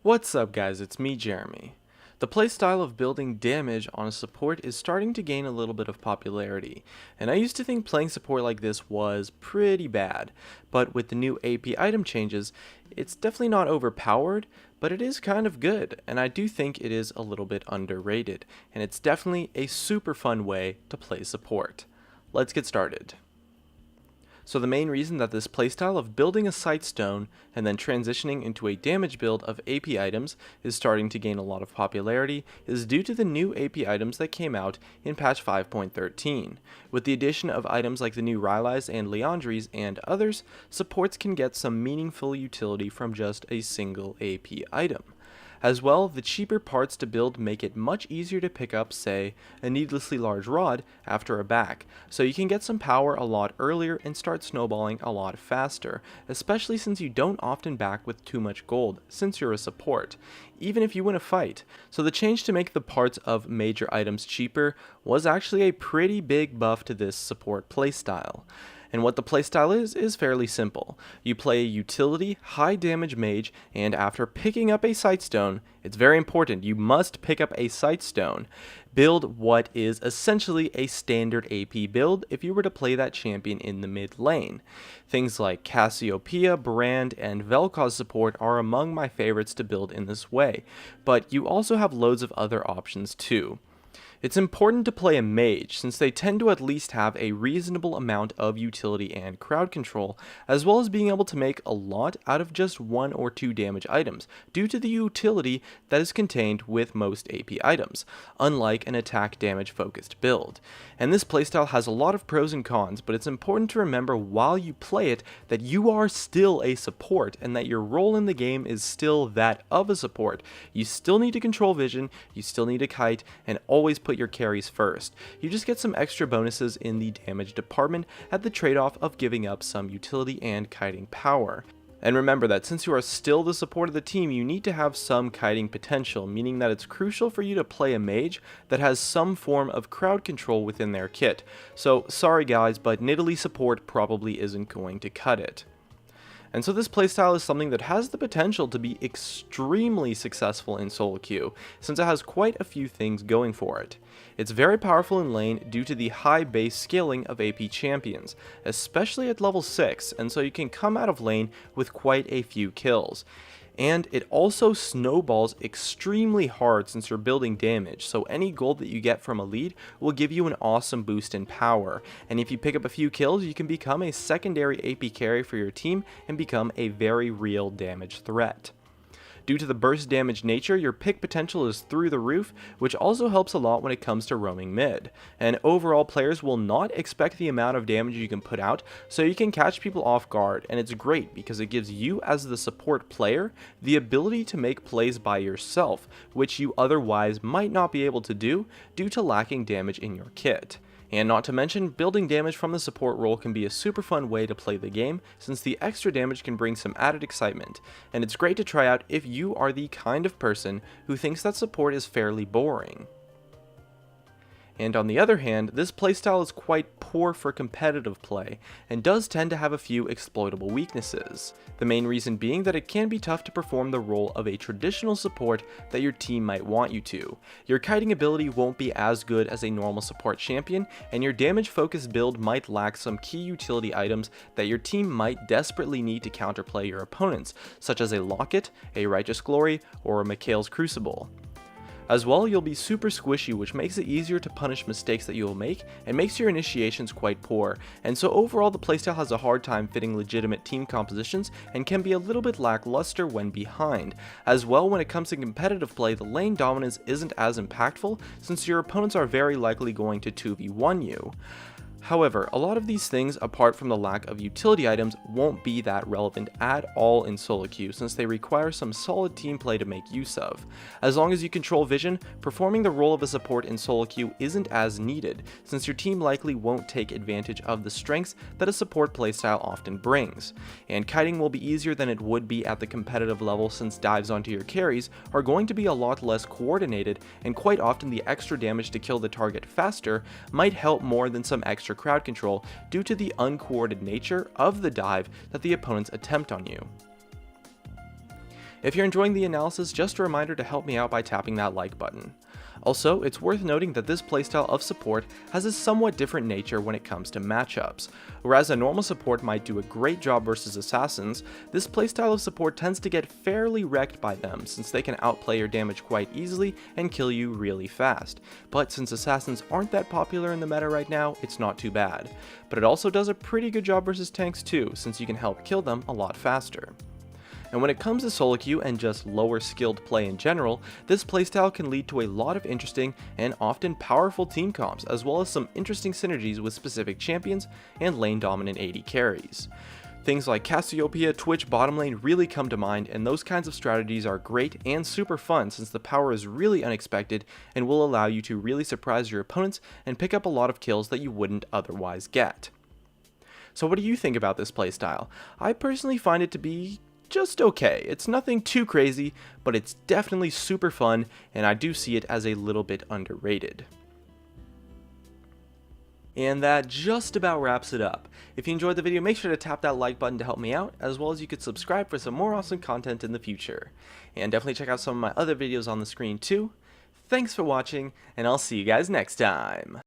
What's up guys, it's me Jeremy. The playstyle of building damage on a support is starting to gain a little bit of popularity, and I used to think playing support like this was pretty bad, but with the new AP item changes, it's definitely not overpowered, but it is kind of good, and I do think it is a little bit underrated, and it's definitely a super fun way to play support. Let's get started. So the main reason that this playstyle of building a sightstone and then transitioning into a damage build of AP items is starting to gain a lot of popularity is due to the new AP items that came out in patch 5.13. With the addition of items like the new Rylai's and Leandri's and others, supports can get some meaningful utility from just a single AP item. As well, the cheaper parts to build make it much easier to pick up, say, a needlessly large rod after a back, so you can get some power a lot earlier and start snowballing a lot faster, especially since you don't often back with too much gold, since you're a support, even if you win a fight. So the change to make the parts of major items cheaper was actually a pretty big buff to this support playstyle. And what the playstyle is fairly simple. You play a utility, high damage mage, and after picking up a sightstone, it's very important, you must pick up a sightstone. Build what is essentially a standard AP build if you were to play that champion in the mid lane. Things like Cassiopeia, Brand, and Vel'Koz support are among my favorites to build in this way, but you also have loads of other options too. It's important to play a mage, since they tend to at least have a reasonable amount of utility and crowd control, as well as being able to make a lot out of just 1 or 2 damage items, due to the utility that is contained with most AP items, unlike an attack damage focused build. And this playstyle has a lot of pros and cons, but it's important to remember while you play it that you are still a support, and that your role in the game is still that of a support. You still need to control vision, you still need to kite, and always put your carries first. You just get some extra bonuses in the damage department at the trade-off of giving up some utility and kiting power. And remember that since you are still the support of the team, you need to have some kiting potential, meaning that it's crucial for you to play a mage that has some form of crowd control within their kit. So sorry guys, but Nidalee support probably isn't going to cut it. And so this playstyle is something that has the potential to be extremely successful in solo queue, since it has quite a few things going for it. It's very powerful in lane due to the high base scaling of AP champions, especially at level 6, and so you can come out of lane with quite a few kills. And it also snowballs extremely hard since you're building damage, so any gold that you get from a lead will give you an awesome boost in power, and if you pick up a few kills, you can become a secondary AP carry for your team and become a very real damage threat. Due to the burst damage nature, your pick potential is through the roof, which also helps a lot when it comes to roaming mid. And overall, players will not expect the amount of damage you can put out, so you can catch people off guard, and it's great because it gives you as the support player the ability to make plays by yourself, which you otherwise might not be able to do due to lacking damage in your kit. And not to mention, building damage from the support role can be a super fun way to play the game, since the extra damage can bring some added excitement, and it's great to try out if you are the kind of person who thinks that support is fairly boring. And on the other hand, this playstyle is quite poor for competitive play, and does tend to have a few exploitable weaknesses. The main reason being that it can be tough to perform the role of a traditional support that your team might want you to. Your kiting ability won't be as good as a normal support champion, and your damage focused build might lack some key utility items that your team might desperately need to counterplay your opponents, such as a Locket, a Righteous Glory, or a Mikhail's Crucible. As well, you'll be super squishy, which makes it easier to punish mistakes that you will make, and makes your initiations quite poor, and so overall the playstyle has a hard time fitting legitimate team compositions and can be a little bit lackluster when behind. As well, when it comes to competitive play, the lane dominance isn't as impactful, since your opponents are very likely going to 2v1 you. However, a lot of these things, apart from the lack of utility items, won't be that relevant at all in solo queue, since they require some solid team play to make use of. As long as you control vision, performing the role of a support in solo queue isn't as needed, since your team likely won't take advantage of the strengths that a support playstyle often brings. And kiting will be easier than it would be at the competitive level, since dives onto your carries are going to be a lot less coordinated, and quite often the extra damage to kill the target faster might help more than some extra crowd control due to the uncoordinated nature of the dive that the opponents attempt on you. If you're enjoying the analysis, just a reminder to help me out by tapping that like button. Also, it's worth noting that this playstyle of support has a somewhat different nature when it comes to matchups. Whereas a normal support might do a great job versus assassins, this playstyle of support tends to get fairly wrecked by them since they can outplay your damage quite easily and kill you really fast. But since assassins aren't that popular in the meta right now, it's not too bad. But it also does a pretty good job versus tanks too, since you can help kill them a lot faster. And when it comes to solo queue and just lower skilled play in general, this playstyle can lead to a lot of interesting and often powerful team comps, as well as some interesting synergies with specific champions and lane dominant AD carries. Things like Cassiopeia, Twitch, bottom lane really come to mind, and those kinds of strategies are great and super fun since the power is really unexpected and will allow you to really surprise your opponents and pick up a lot of kills that you wouldn't otherwise get. So what do you think about this playstyle? I personally find it to be just okay. It's nothing too crazy, but it's definitely super fun, and I do see it as a little bit underrated. And that just about wraps it up. If you enjoyed the video, make sure to tap that like button to help me out, as well as you could subscribe for some more awesome content in the future. And definitely check out some of my other videos on the screen too. Thanks for watching, and I'll see you guys next time.